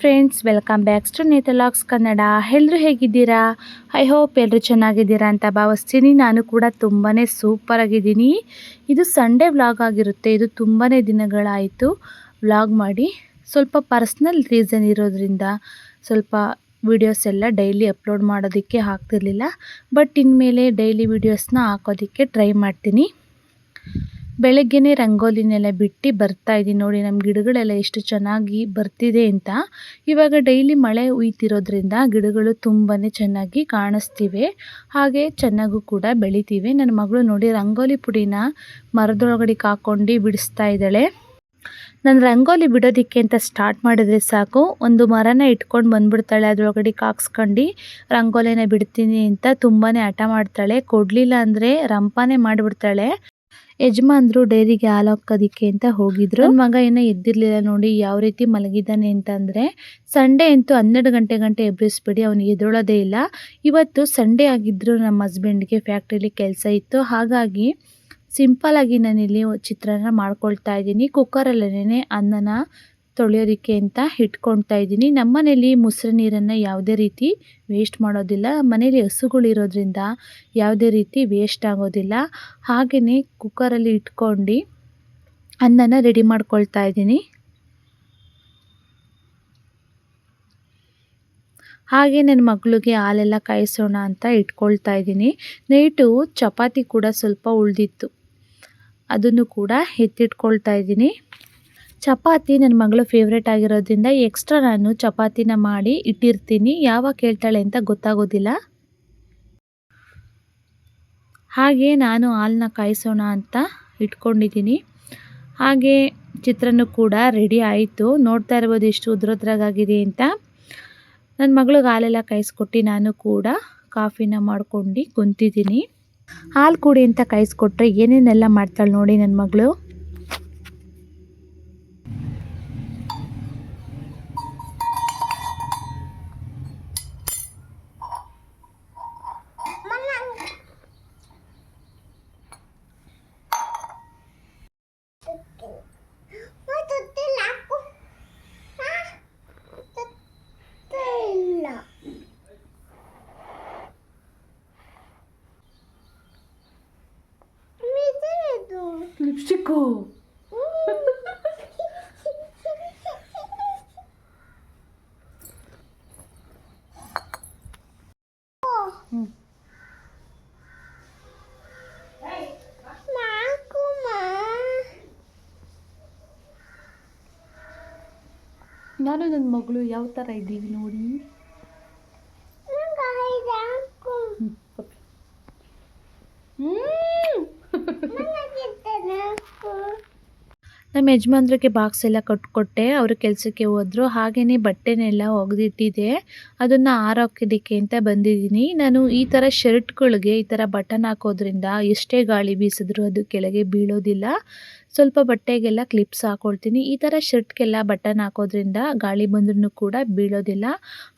Friends, welcome backs to ನೇತಲಾಕ್ಸ್ ಕನ್ನಡ. ಎಲ್ಲರೂ ಹೇಗಿದ್ದೀರಾ? ಐ ಹೋಪ್ ಎಲ್ಲರೂ ಚೆನ್ನಾಗಿದ್ದೀರಾ ಅಂತ ಭಾವಿಸ್ತೀನಿ. ನಾನು ಕೂಡ ತುಂಬಾ ಸೂಪರ್ ಆಗಿದ್ದೀನಿ. ಇದು ಸಂಡೇ ವ್ಲಾಗ್ ಆಗಿರುತ್ತೆ. ಇದು ತುಂಬಾ ದಿನಗಳಾಯಿತು ವ್ಲಾಗ್ ಮಾಡಿ. ಸ್ವಲ್ಪ ಪರ್ಸ್ನಲ್ ರೀಸನ್ ಇರೋದ್ರಿಂದ ಸ್ವಲ್ಪ ವೀಡಿಯೋಸ್ ಎಲ್ಲ ಡೈಲಿ ಅಪ್ಲೋಡ್ ಮಾಡೋದಕ್ಕೆ ಆಗ್ತಿರ್ಲಿಲ್ಲ. ಬಟ್ ಇನ್ಮೇಲೆ ಡೈಲಿ ವೀಡಿಯೋಸ್ನ ಹಾಕೋದಕ್ಕೆ ಟ್ರೈ ಮಾಡ್ತೀನಿ. ಬೆಳಗ್ಗೆನೇ ರಂಗೋಲಿನೆಲ್ಲ ಬಿಟ್ಟು ಬರ್ತಾಯಿದ್ದೀನಿ. ನೋಡಿ ನಮ್ಮ ಗಿಡಗಳೆಲ್ಲ ಎಷ್ಟು ಚೆನ್ನಾಗಿ ಬರ್ತಿದೆ ಅಂತ. ಇವಾಗ ಡೈಲಿ ಮಳೆ ಹುಯ್ತಿರೋದ್ರಿಂದ ಗಿಡಗಳು ತುಂಬಾ ಚೆನ್ನಾಗಿ ಕಾಣಿಸ್ತಿವೆ, ಹಾಗೆ ಚೆನ್ನಾಗೂ ಕೂಡ ಬೆಳಿತಿವೆ. ನನ್ನ ಮಗಳು ನೋಡಿ ರಂಗೋಲಿ ಪುಡಿನ ಮರದೊಳಗಡೆ ಹಾಕ್ಕೊಂಡು ಬಿಡಿಸ್ತಾ ಇದ್ದಾಳೆ. ನಾನು ರಂಗೋಲಿ ಬಿಡೋದಕ್ಕೆ ಅಂತ ಸ್ಟಾರ್ಟ್ ಮಾಡಿದ್ರೆ ಸಾಕು, ಒಂದು ಮರನ ಇಟ್ಕೊಂಡು ಬಂದುಬಿಡ್ತಾಳೆ. ಅದರೊಳಗಡೆ ಹಾಕ್ಸ್ಕೊಂಡು ರಂಗೋಲಿನ ಬಿಡ್ತೀನಿ ಅಂತ ತುಂಬಾ ಹಠ ಮಾಡ್ತಾಳೆ. ಕೊಡಲಿಲ್ಲ ಅಂದರೆ ರಂಪಾನೇ ಮಾಡಿಬಿಡ್ತಾಳೆ. ಯಜಮಾನ್ರು ಡೈರಿಗೆ ಹಾಲು ಹಾಕೋದಿಕ್ಕೆ ಅಂತ ಹೋಗಿದ್ರು. ನನ್ನ ಮಗ ಏನೋ ಎದ್ದಿರಲಿಲ್ಲ. ನೋಡಿ ಯಾವ ರೀತಿ ಮಲಗಿದ್ದಾನೆ ಅಂತಂದರೆ, ಸಂಡೇ ಅಂತೂ 12 ಗಂಟೆ ಎಬ್ಬಿಸ್ಬಿಡಿ ಅವನಿಗೆ ಎದ್ದೇಳೋದೇ ಇಲ್ಲ. ಇವತ್ತು ಸಂಡೇ ಆಗಿದ್ದರೂ ನಮ್ಮ ಹಸ್ಬೆಂಡ್ಗೆ ಫ್ಯಾಕ್ಟ್ರಿಲಿ ಕೆಲಸ ಇತ್ತು. ಹಾಗಾಗಿ ಸಿಂಪಲ್ಲಾಗಿ ನಾನಿಲ್ಲಿ ಚಿತ್ರಾನ್ನ ಮಾಡ್ಕೊಳ್ತಾ ಇದ್ದೀನಿ. ಕುಕ್ಕರಲ್ಲೇ ಅನ್ನನ ತೊಳೆಯೋದಕ್ಕೆ ಅಂತ ಇಟ್ಕೊಳ್ತಾ ಇದ್ದೀನಿ. ನಮ್ಮ ಮನೇಲಿ ಮೊಸರು ನೀರನ್ನು ಯಾವುದೇ ರೀತಿ ವೇಸ್ಟ್ ಮಾಡೋದಿಲ್ಲ. ಮನೇಲಿ ಹಸುಗಳಿರೋದ್ರಿಂದ ಯಾವುದೇ ರೀತಿ ವೇಸ್ಟ್ ಆಗೋದಿಲ್ಲ. ಹಾಗೆಯೇ ಕುಕ್ಕರಲ್ಲಿ ಇಟ್ಕೊಂಡು ಅನ್ನನ ರೆಡಿ ಮಾಡ್ಕೊಳ್ತಾ ಇದ್ದೀನಿ. ಹಾಗೆ ನನ್ನ ಮಗಳಿಗೆ ಹಾಲೆಲ್ಲ ಕಾಯಿಸೋಣ ಅಂತ ಇಟ್ಕೊಳ್ತಾ ಇದ್ದೀನಿ. ನೈಟು ಚಪಾತಿ ಕೂಡ ಸ್ವಲ್ಪ ಉಳಿದಿತ್ತು, ಅದನ್ನು ಕೂಡ ಎತ್ತಿಟ್ಕೊಳ್ತಾ ಇದ್ದೀನಿ. ಚಪಾತಿ ನನ್ನ ಮಗಳು ಫೇವ್ರೇಟ್ ಆಗಿರೋದ್ರಿಂದ ಎಕ್ಸ್ಟ್ರಾ ನಾನು ಚಪಾತಿನ ಮಾಡಿ ಇಟ್ಟಿರ್ತೀನಿ. ಯಾವಾಗ ಕೇಳ್ತಾಳೆ ಅಂತ ಗೊತ್ತಾಗೋದಿಲ್ಲ. ಹಾಗೆ ನಾನು ಹಾಲನ್ನ ಕಾಯಿಸೋಣ ಅಂತ ಇಟ್ಕೊಂಡಿದ್ದೀನಿ. ಹಾಗೆ ಚಿತ್ರಾನ್ನ ಕೂಡ ರೆಡಿ ಆಯಿತು. ನೋಡ್ತಾ ಇರ್ಬೋದು ಎಷ್ಟು ಉದ್ರೋದ್ರಾಗಿದೆ ಅಂತ. ನನ್ನ ಮಗಳಿಗೆ ಹಾಲೆಲ್ಲ ಕಾಯಿಸ್ಕೊಟ್ಟು ನಾನು ಕೂಡ ಕಾಫಿನ ಮಾಡ್ಕೊಂಡು ಕುಂತಿದ್ದೀನಿ. ಹಾಲು ಕುಡಿ ಅಂತ ಕಾಯಿಸ್ಕೊಟ್ರೆ ಏನೇನೆಲ್ಲ ಮಾಡ್ತಾಳೆ ನೋಡಿ ನನ್ನ ಮಗಳು. ಲಿಪ್ಸ್ಟಿಕ್ಕು ನಾನು ನನ್ನ ಮಗಳು ಯಾವ ಥರ ಇದ್ದೀವಿ ನೋಡಿ. ನಮ್ಮ ಯಜಮಾನ್ರಿಗೆ ಬಾಕ್ಸ್ ಎಲ್ಲ ಕಟ್ಕೊಟ್ಟೆ, ಅವರು ಕೆಲಸಕ್ಕೆ ಹೋದರು. ಹಾಗೆಯೇ ಬಟ್ಟೆನೆಲ್ಲ ಒಗೆದಿಟ್ಟಿದೆ, ಅದನ್ನು ಆರೋಕ್ಕೋದಕ್ಕೆ ಅಂತ ಬಂದಿದ್ದೀನಿ. ನಾನು ಈ ಥರ ಶರ್ಟ್ಗಳಿಗೆ ಈ ಥರ ಬಟನ್ ಹಾಕೋದ್ರಿಂದ ಎಷ್ಟೇ ಗಾಳಿ ಬೀಸಿದ್ರು ಅದು ಕೆಳಗೆ ಬೀಳೋದಿಲ್ಲ. ಸ್ವಲ್ಪ ಬಟ್ಟೆಗೆಲ್ಲ ಕ್ಲಿಪ್ಸ್ ಹಾಕ್ಕೊಳ್ತೀನಿ. ಈ ಥರ ಶರ್ಟ್ಗೆಲ್ಲ ಬಟನ್ ಹಾಕೋದ್ರಿಂದ ಗಾಳಿ ಬಂದ್ರೂ ಕೂಡ ಬೀಳೋದಿಲ್ಲ.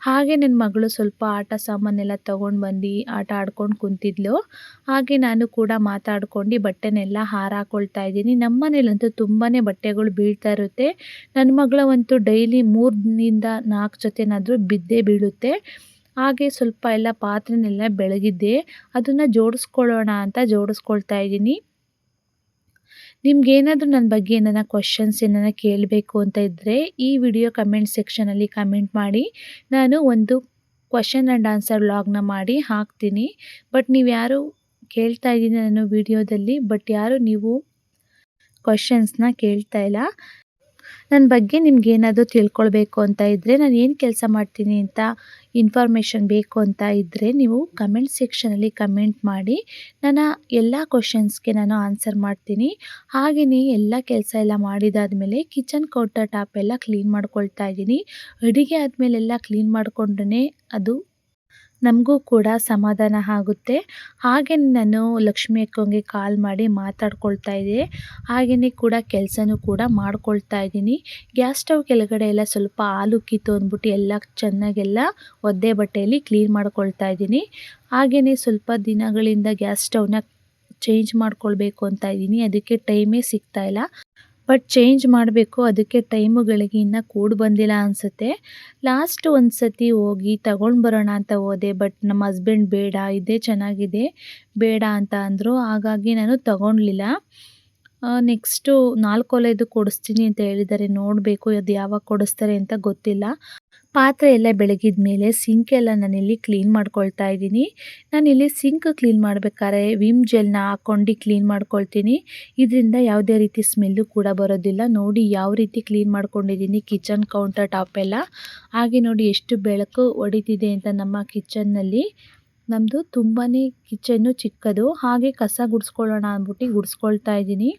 ಹಾಗೆ ನನ್ನ ಮಗಳು ಸ್ವಲ್ಪ ಆಟ ಸಾಮಾನೆಲ್ಲ ತೊಗೊಂಡು ಬಂದು ಆಟ ಆಡ್ಕೊಂಡು ಕುಂತಿದ್ಲು. ಹಾಗೆ ನಾನು ಕೂಡ ಮಾತಾಡ್ಕೊಂಡು ಬಟ್ಟೆನೆಲ್ಲ ಹಾರಾಕೊಳ್ತಾ ಇದ್ದೀನಿ. ನಮ್ಮ ಮನೇಲಂತೂ ತುಂಬಾ ಬಟ್ಟೆಗಳು ಬೀಳ್ತಾ ಇರುತ್ತೆ. ನನ್ನ ಮಗಳವಂತೂ ಡೈಲಿ 3 ರಿಂದ 4 ಜೊತೆನಾದರೂ ಬಿದ್ದೇ ಬೀಳುತ್ತೆ. ಹಾಗೆ ಸ್ವಲ್ಪ ಎಲ್ಲ ಪಾತ್ರೆನೆಲ್ಲ ಬೆಳಗಿದ್ದೆ, ಅದನ್ನು ಜೋಡಿಸ್ಕೊಳ್ಳೋಣ ಅಂತ ಜೋಡಿಸ್ಕೊಳ್ತಾ ಇದ್ದೀನಿ. ನಿಮ್ಗೇನಾದರೂ ನನ್ನ ಬಗ್ಗೆ ಏನಾರ ಕ್ವಶನ್ಸ್ ಏನಾರ ಕೇಳಬೇಕು ಅಂತ ಇದ್ದರೆ ಈ ವಿಡಿಯೋ ಕಮೆಂಟ್ ಸೆಕ್ಷನಲ್ಲಿ ಕಮೆಂಟ್ ಮಾಡಿ. ನಾನು ಒಂದು ಕ್ವಶನ್ ಆ್ಯಂಡ್ ಆನ್ಸರ್ ವ್ಲಾಗ್ನ ಮಾಡಿ ಹಾಕ್ತೀನಿ. ಬಟ್ ನೀವು ಯಾರು ಕೇಳ್ತಾ ಇದ್ದೀನಿ ನಾನು ವಿಡಿಯೋದಲ್ಲಿ, ಬಟ್ ಯಾರು ನೀವು ಕ್ವಶನ್ಸ್ನ ಕೇಳ್ತಾ ಇಲ್ಲ. ನನ್ನ ಬಗ್ಗೆ ನಿಮ್ಗೇನಾದರೂ ತಿಳ್ಕೊಳ್ಬೇಕು ಅಂತ ಇದ್ದರೆ, ನಾನು ಏನು ಕೆಲಸ ಮಾಡ್ತೀನಿ ಅಂತ ಇನ್ಫಾರ್ಮೇಷನ್ ಬೇಕು ಅಂತ ಇದ್ದರೆ ನೀವು ಕಮೆಂಟ್ ಸೆಕ್ಷನಲ್ಲಿ ಕಮೆಂಟ್ ಮಾಡಿ. ನನ್ನ ಎಲ್ಲ ಕ್ವಶನ್ಸ್ಗೆ ನಾನು ಆನ್ಸರ್ ಮಾಡ್ತೀನಿ. ಹಾಗೆಯೇ ಎಲ್ಲ ಕೆಲಸ ಎಲ್ಲ ಮಾಡಿದಾದಮೇಲೆ ಕಿಚನ್ ಕೌಂಟರ್ ಟಾಪ್ ಎಲ್ಲ ಕ್ಲೀನ್ ಮಾಡ್ಕೊಳ್ತಾ ಇದ್ದೀನಿ. ಅಡುಗೆ ಆದಮೇಲೆಲ್ಲ ಕ್ಲೀನ್ ಮಾಡಿಕೊಂಡ್ರೆ ಅದು ನಮಗೂ ಕೂಡ ಸಮಾಧಾನ ಆಗುತ್ತೆ. ಹಾಗೆ ನಾನು ಲಕ್ಷ್ಮಿ ಅಕ್ಕಂಗೆ ಕಾಲ್ ಮಾಡಿ ಮಾತಾಡ್ಕೊಳ್ತಾ ಇದ್ದೆ. ಹಾಗೆಯೇ ಕೂಡ ಕೆಲಸನೂ ಕೂಡ ಮಾಡ್ಕೊಳ್ತಾ ಇದ್ದೀನಿ. ಗ್ಯಾಸ್ ಸ್ಟವ್ ಕೆಳಗಡೆ ಎಲ್ಲ ಸ್ವಲ್ಪ ಹಾಲು ಕಿತ್ತು ಅಂದ್ಬಿಟ್ಟು ಎಲ್ಲ ಚೆನ್ನಾಗೆಲ್ಲ ಒದ್ದೆ ಬಟ್ಟೆಯಲ್ಲಿ ಕ್ಲೀನ್ ಮಾಡ್ಕೊಳ್ತಾ ಇದ್ದೀನಿ. ಹಾಗೆಯೇ ಸ್ವಲ್ಪ ದಿನಗಳಿಂದ ಗ್ಯಾಸ್ ಸ್ಟವ್ನ ಚೇಂಜ್ ಮಾಡ್ಕೊಳ್ಬೇಕು ಅಂತ ಇದ್ದೀನಿ. ಅದಕ್ಕೆ ಟೈಮೇ ಸಿಗ್ತಾಯಿಲ್ಲ. ಬಟ್ ಚೇಂಜ್ ಮಾಡಬೇಕು, ಅದಕ್ಕೆ ಟೈಮುಗಳಿಗೆ ಇನ್ನೂ ಕೂಡಿ ಬಂದಿಲ್ಲ ಅನಿಸುತ್ತೆ. ಲಾಸ್ಟ್ ಒಂದು ಸತಿ ಹೋಗಿ ತಗೊಂಡು ಬರೋಣ ಅಂತ ಹೋದೆ, ಬಟ್ ನಮ್ಮ ಹಸ್ಬೆಂಡ್ ಬೇಡ, ಇದೇ ಚೆನ್ನಾಗಿದೆ ಬೇಡ ಅಂತ ಅಂದರು. ಹಾಗಾಗಿ ನಾನು ತಗೊಳ್ಲಿಲ್ಲ. ನೆಕ್ಸ್ಟು 4 ಒಲೆದು ಕೊಡಿಸ್ತೀನಿ ಅಂತ ಹೇಳಿದ್ದಾರೆ. ನೋಡಬೇಕು ಅದು ಯಾವಾಗ ಕೊಡಿಸ್ತಾರೆ ಅಂತ ಗೊತ್ತಿಲ್ಲ. ಪಾತ್ರೆ ಎಲ್ಲ ಬೆಳಗಿದ ಮೇಲೆ ಸಿಂಕ್ ಎಲ್ಲ ನಾನಿಲ್ಲಿ ಕ್ಲೀನ್ ಮಾಡ್ಕೊಳ್ತಾ ಇದ್ದೀನಿ. ನಾನಿಲ್ಲಿ ಸಿಂಕ್ ಕ್ಲೀನ್ ಮಾಡಬೇಕಾದ್ರೆ ವಿಮ್ ಜೆಲ್ನ ಹಾಕ್ಕೊಂಡು ಕ್ಲೀನ್ ಮಾಡ್ಕೊಳ್ತೀನಿ. ಇದರಿಂದ ಯಾವುದೇ ರೀತಿ ಸ್ಮೆಲ್ಲು ಕೂಡ ಬರೋದಿಲ್ಲ. ನೋಡಿ ಯಾವ ರೀತಿ ಕ್ಲೀನ್ ಮಾಡ್ಕೊಂಡಿದ್ದೀನಿ ಕಿಚನ್ ಕೌಂಟರ್ ಟಾಪ್ ಎಲ್ಲ. ಹಾಗೆ ನೋಡಿ ಎಷ್ಟು ಬೆಳಕು ಹೊಡಿತಿದೆ ಅಂತ ನಮ್ಮ ಕಿಚನ್ನಲ್ಲಿ. ನಮ್ಮದು ತುಂಬಾ ಕಿಚನ್ನು ಚಿಕ್ಕದು, ಹಾಗೆ ಕಸ ಗುಡಿಸ್ಕೊಳ್ಳೋಣ ಅಂದ್ಬಿಟ್ಟು ಗುಡಿಸ್ಕೊಳ್ತಾ ಇದ್ದೀನಿ.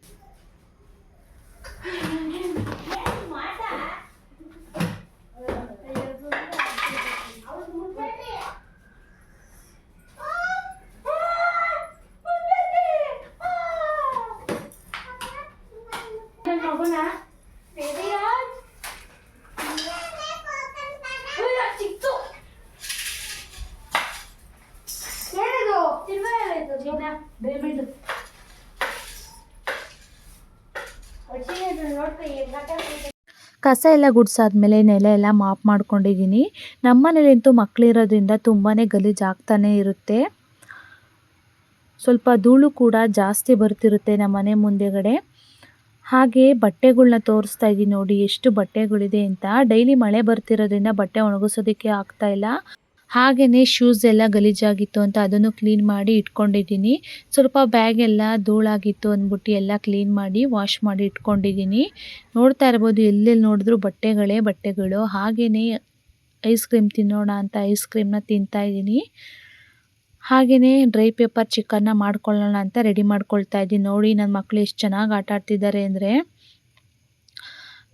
ಕಸ ಎಲ್ಲ ಗುಡಿಸಾದ್ಮೇಲೆ ನೆಲ ಎಲ್ಲ ಮಾಪ್ ಮಾಡ್ಕೊಂಡಿದ್ದೀನಿ. ನಮ್ಮ ಮನೇಲಂತೂ ಮಕ್ಕಳಿರೋದ್ರಿಂದ ತುಂಬಾ ಗಲೀಜಾಗ್ತಾನೆ ಇರುತ್ತೆ. ಸ್ವಲ್ಪ ಧೂಳು ಕೂಡ ಜಾಸ್ತಿ ಬರ್ತಿರುತ್ತೆ ನಮ್ಮ ಮನೆ ಮುಂದೆಗಡೆ. ಹಾಗೆ ಬಟ್ಟೆಗಳ್ನ ತೋರಿಸ್ತಾ ಇದ್ದೀನಿ ನೋಡಿ ಎಷ್ಟು ಬಟ್ಟೆಗಳಿದೆ ಅಂತ. ಡೈಲಿ ಮಳೆ ಬರ್ತಿರೋದ್ರಿಂದ ಬಟ್ಟೆ ಒಣಗಿಸೋದಕ್ಕೆ ಆಗ್ತಾಯಿಲ್ಲ. ಹಾಗೆಯೇ ಶೂಸ್ ಎಲ್ಲ ಗಲೀಜಾಗಿತ್ತು ಅಂತ ಅದನ್ನು ಕ್ಲೀನ್ ಮಾಡಿ ಇಟ್ಕೊಂಡಿದ್ದೀನಿ. ಸ್ವಲ್ಪ ಬ್ಯಾಗ್ ಎಲ್ಲ ಧೂಳಾಗಿತ್ತು ಅಂದ್ಬಿಟ್ಟು ಎಲ್ಲ ಕ್ಲೀನ್ ಮಾಡಿ ವಾಶ್ ಮಾಡಿ ಇಟ್ಕೊಂಡಿದ್ದೀನಿ. ನೋಡ್ತಾ ಇರ್ಬೋದು ಎಲ್ಲೆಲ್ಲಿ ನೋಡಿದ್ರು ಬಟ್ಟೆಗಳು. ಹಾಗೆಯೇ ಐಸ್ ಕ್ರೀಮ್ ತಿನ್ನೋಣ ಅಂತ ಐಸ್ ಕ್ರೀಮ್ನ ತಿಂತಾಯಿದ್ದೀನಿ. ಹಾಗೆಯೇ ಡ್ರೈ ಪೇಪರ್ ಚಿಕನ್ನ ಮಾಡ್ಕೊಳ್ಳೋಣ ಅಂತ ರೆಡಿ ಮಾಡ್ಕೊಳ್ತಾ ಇದ್ದೀನಿ. ನೋಡಿ ನನ್ನ ಮಕ್ಕಳು ಎಷ್ಟು ಚೆನ್ನಾಗಿ ಆಟ ಆಡ್ತಿದ್ದಾರೆ ಅಂದರೆ,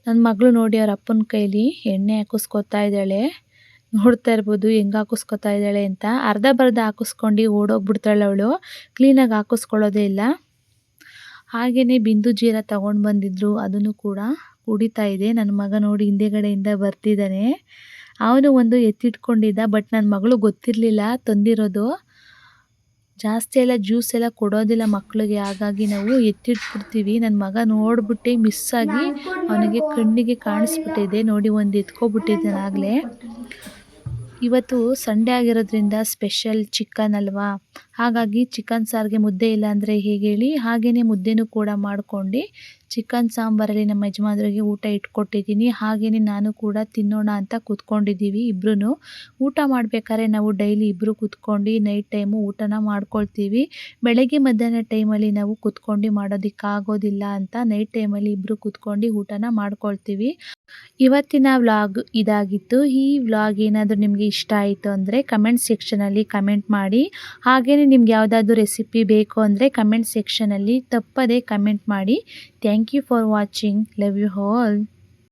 ನನ್ನ ಮಗಳು ನೋಡಿ ಅವ್ರ ಅಪ್ಪನ ಕೈಲಿ ಎಣ್ಣೆ ಹಾಕಿಸ್ಕೊತಾ ಇದ್ದಾಳೆ. ನೋಡ್ತಾ ಇರ್ಬೋದು ಹೆಂಗೆ ಹಾಕಿಸ್ಕೊತಾ ಇದ್ದಾಳೆ ಅಂತ. ಅರ್ಧ ಬರ್ಧ ಹಾಕಿಸ್ಕೊಂಡು ಓಡೋಗ್ಬಿಡ್ತಾಳೆ ಅವಳು, ಕ್ಲೀನಾಗಿ ಹಾಕಿಸ್ಕೊಳ್ಳೋದೇ ಇಲ್ಲ. ಹಾಗೆಯೇ ಬಿಂದು ಜೀರ ತೊಗೊಂಡು ಬಂದಿದ್ರು, ಅದನ್ನು ಕೂಡ ಕುಡಿತಾ ಇದೆ. ನನ್ನ ಮಗ ನೋಡಿ ಹಿಂದೆಗಡೆಯಿಂದ ಬರ್ತಿದ್ದಾನೆ. ಅವನು ಒಂದು ಎತ್ತಿಟ್ಕೊಂಡಿದ್ದ, ಬಟ್ ನನ್ನ ಮಗಳು ಗೊತ್ತಿರಲಿಲ್ಲ ತಂದಿರೋದು. ಜಾಸ್ತಿ ಎಲ್ಲ ಜ್ಯೂಸ್ ಎಲ್ಲ ಕೊಡೋದಿಲ್ಲ ಮಕ್ಕಳಿಗೆ, ಹಾಗಾಗಿ ನಾವು ಎತ್ತಿಟ್ಬಿಡ್ತೀವಿ. ನನ್ನ ಮಗ ನೋಡ್ಬಿಟ್ಟು ಮಿಸ್ ಆಗಿ ಅವನಿಗೆ ಕಣ್ಣಿಗೆ ಕಾಣಿಸ್ಬಿಟ್ಟಿದೆ. ನೋಡಿ ಒಂದು ಎತ್ಕೊಬಿಟ್ಟಿದ್ದಾನೆ ಆಗಲೇ. ಇವತ್ತು ಸಂಡೇ ಆಗಿರೋದ್ರಿಂದ ಸ್ಪೆಷಲ್ ಚಿಕನ್ ಅಲ್ವಾ, ಹಾಗಾಗಿ ಚಿಕನ್ ಸಾರಿಗೆ ಮುದ್ದೆ ಇಲ್ಲ ಅಂದರೆ ಹೇಗೆ ಹೇಳಿ. ಹಾಗೆಯೇ ಮುದ್ದೆನೂ ಕೂಡ ಮಾಡ್ಕೊಂಡು ಚಿಕನ್ ಸಾಂಬಾರಲ್ಲಿ ನಮ್ಮ ಯಜಮಾನರಿಗೆ ಊಟ ಇಟ್ಕೊಟ್ಟಿದ್ದೀನಿ. ಹಾಗೆಯೇ ನಾನು ಕೂಡ ತಿನ್ನೋಣ ಅಂತ ಕೂತ್ಕೊಂಡಿದ್ದೀವಿ ಇಬ್ಬರೂ. ಊಟ ಮಾಡಬೇಕಾದ್ರೆ ನಾವು ಡೈಲಿ ಇಬ್ಬರು ಕೂತ್ಕೊಂಡು ನೈಟ್ ಟೈಮು ಊಟನ ಮಾಡ್ಕೊಳ್ತೀವಿ. ಬೆಳಗ್ಗೆ ಮಧ್ಯಾಹ್ನ ಟೈಮಲ್ಲಿ ನಾವು ಕೂತ್ಕೊಂಡು ಮಾಡೋದಕ್ಕಾಗೋದಿಲ್ಲ ಅಂತ ನೈಟ್ ಟೈಮಲ್ಲಿ ಇಬ್ಬರು ಕೂತ್ಕೊಂಡು ಊಟನ ಮಾಡ್ಕೊಳ್ತೀವಿ. ಇವತ್ತಿನ ವ್ಲಾಗ್ ಇದಾಗಿತ್ತು. ಈ ವ್ಲಾಗ್ ಏನಾದರೂ ನಿಮಗೆ ಇಷ್ಟ ಆಯಿತು ಅಂದರೆ ಕಮೆಂಟ್ ಸೆಕ್ಷನಲ್ಲಿ ಕಮೆಂಟ್ ಮಾಡಿ. ಹಾಗೆಯೇ ನಿಮ್ಗೆ ಯಾವುದಾದ್ರೂ ರೆಸಿಪಿ ಬೇಕು ಅಂದರೆ ಕಮೆಂಟ್ ಸೆಕ್ಷನಲ್ಲಿ ತಪ್ಪದೇ ಕಮೆಂಟ್ ಮಾಡಿ. Thank you for watching. Love you all.